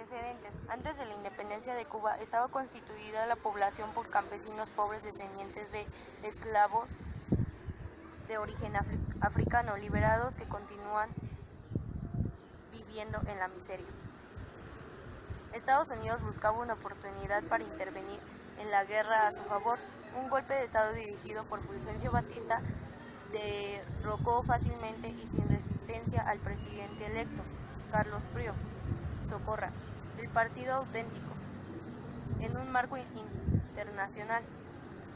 Antecedentes. Antes de la independencia de Cuba estaba constituida la población por campesinos pobres descendientes de esclavos de origen africano liberados que continúan viviendo en la miseria. Estados Unidos buscaba una oportunidad para intervenir en la guerra a su favor. Un golpe de estado dirigido por Fulgencio Batista derrocó fácilmente y sin resistencia al presidente electo, Carlos Prio Socorras, del Partido Auténtico, en un marco internacional.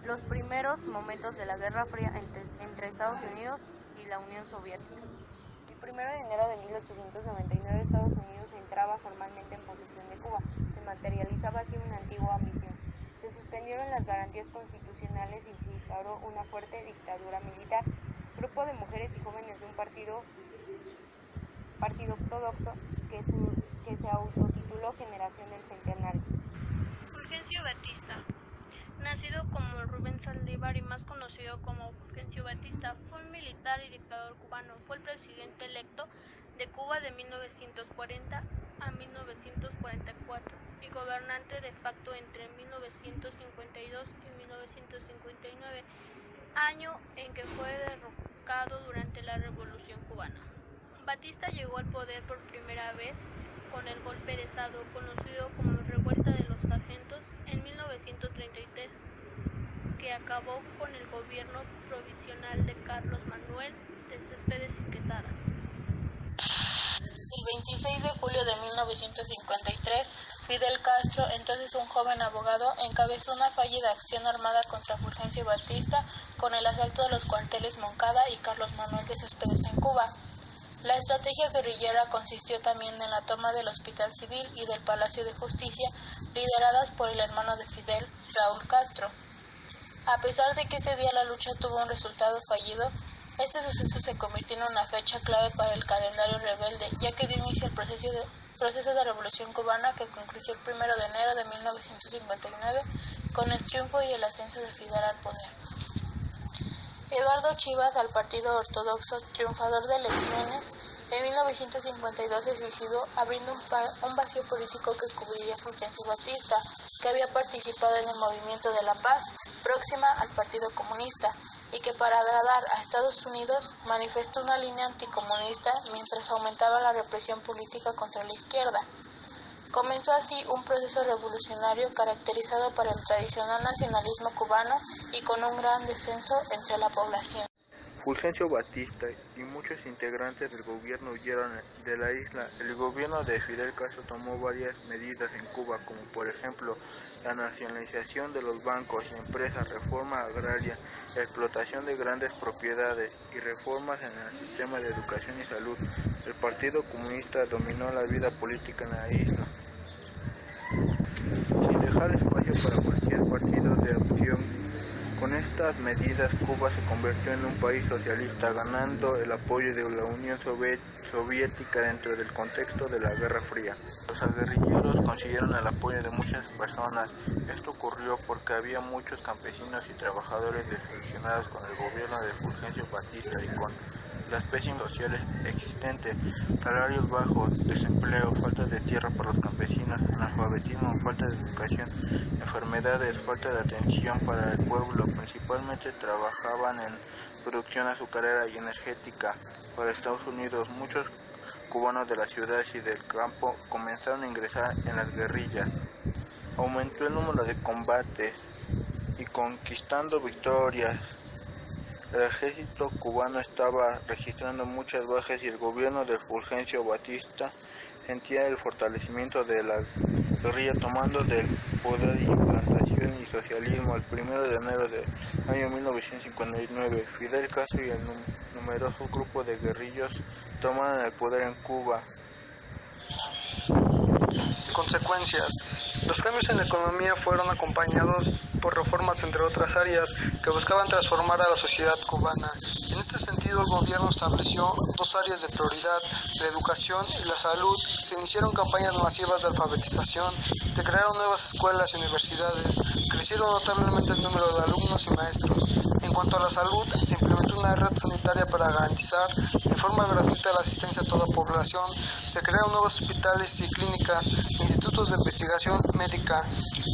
Los primeros momentos de la Guerra Fría entre Estados Unidos y la Unión Soviética. El 1 de enero de 1899 Estados Unidos entraba formalmente en posesión de Cuba. Se materializaba así una antigua ambición. Se suspendieron las garantías constitucionales y se instauró una fuerte dictadura militar. Grupo de mujeres y jóvenes de un partido ortodoxo que se autotituló Generación del Centenario. Fulgencio Batista. Nacido como Rubén Saldívar y más conocido como Fulgencio Batista, fue un militar y dictador cubano. Fue el presidente electo de Cuba de 1940 a 1944 y gobernante de facto entre 1952 y 1959, año en que fue derrocado durante la Revolución Cubana. Batista llegó al poder por primera vez con el golpe de estado conocido como Revuelta de los Sargentos en 1933, que acabó con el gobierno provisional de Carlos Manuel de Céspedes y Quesada. El 26 de julio de 1953, Fidel Castro, entonces un joven abogado, encabezó una fallida acción armada contra Fulgencio Batista con el asalto de los cuarteles Moncada y Carlos Manuel de Céspedes en Cuba. La estrategia guerrillera consistió también en la toma del Hospital Civil y del Palacio de Justicia, lideradas por el hermano de Fidel, Raúl Castro. A pesar de que ese día la lucha tuvo un resultado fallido, este suceso se convirtió en una fecha clave para el calendario rebelde, ya que dio inicio al proceso de Revolución Cubana que concluyó el 1 de enero de 1959 con el triunfo y el ascenso de Fidel al poder. Eduardo Chivas, al Partido Ortodoxo, triunfador de elecciones, en 1952 se suicidó, abriendo un vacío político que cubriría Fulgencio Batista, que había participado en el Movimiento de la Paz, próxima al Partido Comunista, y que para agradar a Estados Unidos manifestó una línea anticomunista mientras aumentaba la represión política contra la izquierda. Comenzó así un proceso revolucionario caracterizado por el tradicional nacionalismo cubano y con un gran descenso entre la población. Fulgencio Batista y muchos integrantes del gobierno huyeron de la isla. El gobierno de Fidel Castro tomó varias medidas en Cuba, como por ejemplo la nacionalización de los bancos y empresas, reforma agraria, la explotación de grandes propiedades y reformas en el sistema de educación y salud. El Partido Comunista dominó la vida política en la isla, sin dejar espacio para cualquier partido de opción. Con estas medidas, Cuba se convirtió en un país socialista, ganando el apoyo de la Unión Soviética dentro del contexto de la Guerra Fría. Los guerrilleros consiguieron el apoyo de muchas personas. Esto ocurrió porque había muchos campesinos y trabajadores desilusionados con el gobierno de Fulgencio Batista y con las pésimas sociales existentes, salarios bajos, desempleo, falta de tierra para los campesinos, analfabetismo, falta de educación, enfermedades, falta de atención para el pueblo. Principalmente trabajaban en producción azucarera y energética para Estados Unidos. Muchos cubanos de las ciudades y del campo comenzaron a ingresar en las guerrillas. Aumentó el número de combates y conquistando victorias. El ejército cubano estaba registrando muchas bajas y el gobierno de Fulgencio Batista sentía el fortalecimiento de la guerrilla tomando del poder y implantación y socialismo. El 1 de enero del año 1959, Fidel Castro y el numeroso grupo de guerrillos tomaron el poder en Cuba. Consecuencias. Los cambios en la economía fueron acompañados por reformas entre otras áreas que buscaban transformar a la sociedad cubana. En este sentido, el gobierno estableció dos áreas de prioridad, la educación y la salud. Se iniciaron campañas masivas de alfabetización, se crearon nuevas escuelas y universidades, crecieron notablemente el número de alumnos y maestros. En cuanto a la salud, se implementó una red sanitaria para garantizar en forma gratuita la asistencia a toda población. Se crearon nuevos hospitales y clínicas, institutos de investigación médica.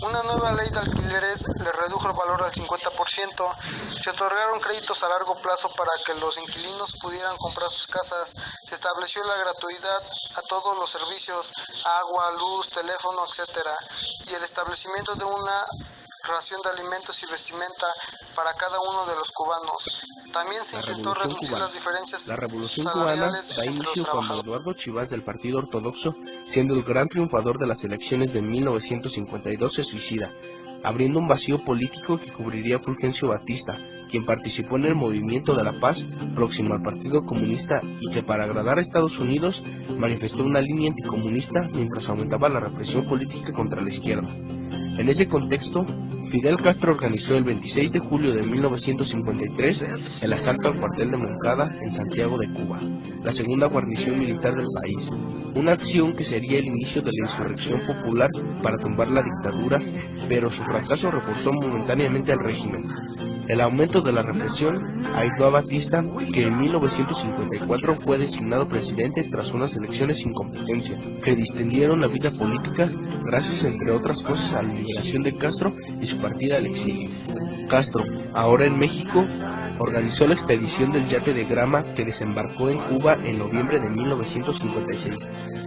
Una nueva ley de alquileres le redujo el valor al 50%. Se otorgaron créditos a largo plazo para que los inquilinos pudieran comprar sus casas. Se estableció la gratuidad a todos los servicios, agua, luz, teléfono, etc. Y el establecimiento de una ración de alimentos y vestimenta para cada uno de los cubanos. También se intentó reducir las diferencias La Revolución Cubana da inicio cuando Eduardo Chivas del Partido Ortodoxo, siendo el gran triunfador de las elecciones de 1952, se suicida, abriendo un vacío político que cubriría Fulgencio Batista, quien participó en el Movimiento de la Paz, próximo al Partido Comunista, y que para agradar a Estados Unidos manifestó una línea anticomunista mientras aumentaba la represión política contra la izquierda. En ese contexto, Fidel Castro organizó el 26 de julio de 1953 el asalto al cuartel de Moncada en Santiago de Cuba, la segunda guarnición militar del país, una acción que sería el inicio de la insurrección popular para tumbar la dictadura, pero su fracaso reforzó momentáneamente al régimen. El aumento de la represión aisló a Batista, que en 1954 fue designado presidente tras unas elecciones sin competencia, que distendieron la vida política gracias, entre otras cosas, a la liberación de Castro y su partida al exilio. Castro, ahora en México, organizó la expedición del yate de Grama que desembarcó en Cuba en noviembre de 1956.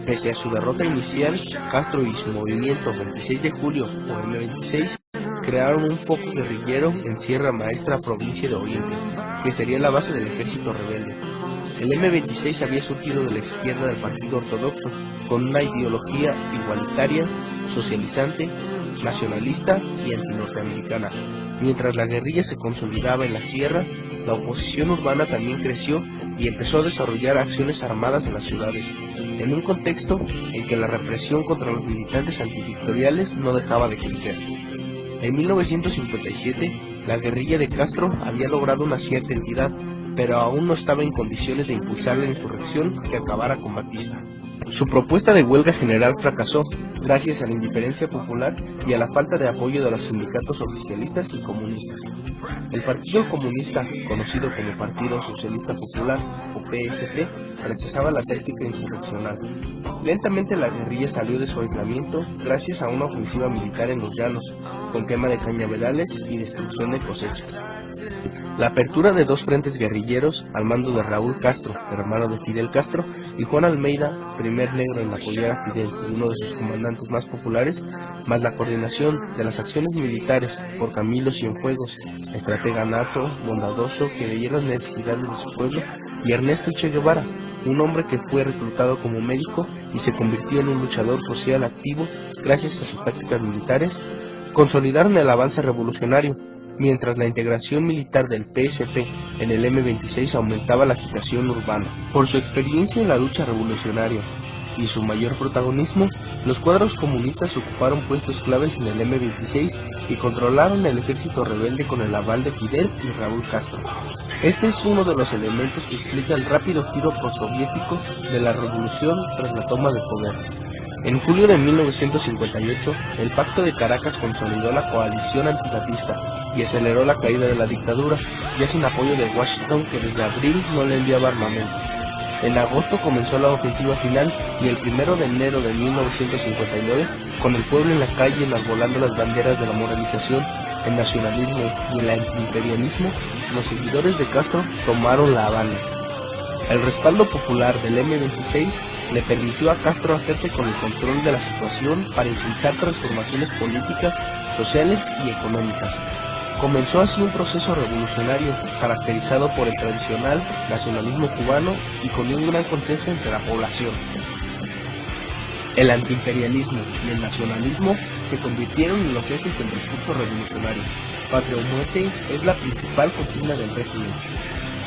Pese a su derrota inicial, Castro y su movimiento 26 de julio o M26 crearon un foco guerrillero en Sierra Maestra, provincia de Oriente, que sería la base del ejército rebelde. El M26 había surgido de la izquierda del Partido Ortodoxo, con una ideología igualitaria, socializante, nacionalista y antinorteamericana. Mientras la guerrilla se consolidaba en la sierra, la oposición urbana también creció y empezó a desarrollar acciones armadas en las ciudades, en un contexto en que la represión contra los militantes antidictatoriales no dejaba de crecer. En 1957, la guerrilla de Castro había logrado una cierta entidad, pero aún no estaba en condiciones de impulsar la insurrección que acabara con Batista. Su propuesta de huelga general fracasó, gracias a la indiferencia popular y a la falta de apoyo de los sindicatos oficialistas y comunistas. El Partido Comunista, conocido como Partido Socialista Popular, o PSP, rechazaba la táctica insurreccional. Lentamente la guerrilla salió de su aislamiento gracias a una ofensiva militar en los llanos, con quema de cañaverales y destrucción de cosechas. La apertura de dos frentes guerrilleros al mando de Raúl Castro, hermano de Fidel Castro, y Juan Almeida, primer negro en apoyar a Fidel y uno de sus comandantes más populares, más la coordinación de las acciones militares por Camilo Cienfuegos, estratega nato, bondadoso, que veía las necesidades de su pueblo, y Ernesto Che Guevara, un hombre que fue reclutado como médico y se convirtió en un luchador social activo gracias a sus tácticas militares, consolidaron el avance revolucionario, mientras la integración militar del PSP en el M26 aumentaba la agitación urbana. Por su experiencia en la lucha revolucionaria y su mayor protagonismo, los cuadros comunistas ocuparon puestos claves en el M26 y controlaron el ejército rebelde con el aval de Fidel y Raúl Castro. Este es uno de los elementos que explica el rápido giro prosoviético de la revolución tras la toma de poder. En julio de 1958, el Pacto de Caracas consolidó la coalición antibatista y aceleró la caída de la dictadura, ya sin apoyo de Washington, que desde abril no le enviaba armamento. En agosto comenzó la ofensiva final y el 1 de enero de 1959, con el pueblo en la calle enarbolando las banderas de la moralización, el nacionalismo y el antiimperialismo, los seguidores de Castro tomaron La Habana. El respaldo popular del M26 le permitió a Castro hacerse con el control de la situación para impulsar transformaciones políticas, sociales y económicas. Comenzó así un proceso revolucionario caracterizado por el tradicional nacionalismo cubano y con un gran consenso entre la población. El antiimperialismo y el nacionalismo se convirtieron en los ejes del discurso revolucionario. Patria o muerte es la principal consigna del régimen,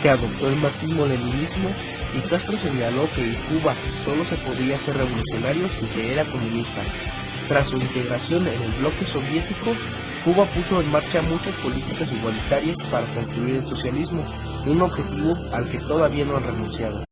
que adoptó el marxismo-leninismo, y Castro señaló que en Cuba solo se podía ser revolucionario si se era comunista. Tras su integración en el bloque soviético, Cuba puso en marcha muchas políticas igualitarias para construir el socialismo, un objetivo al que todavía no han renunciado.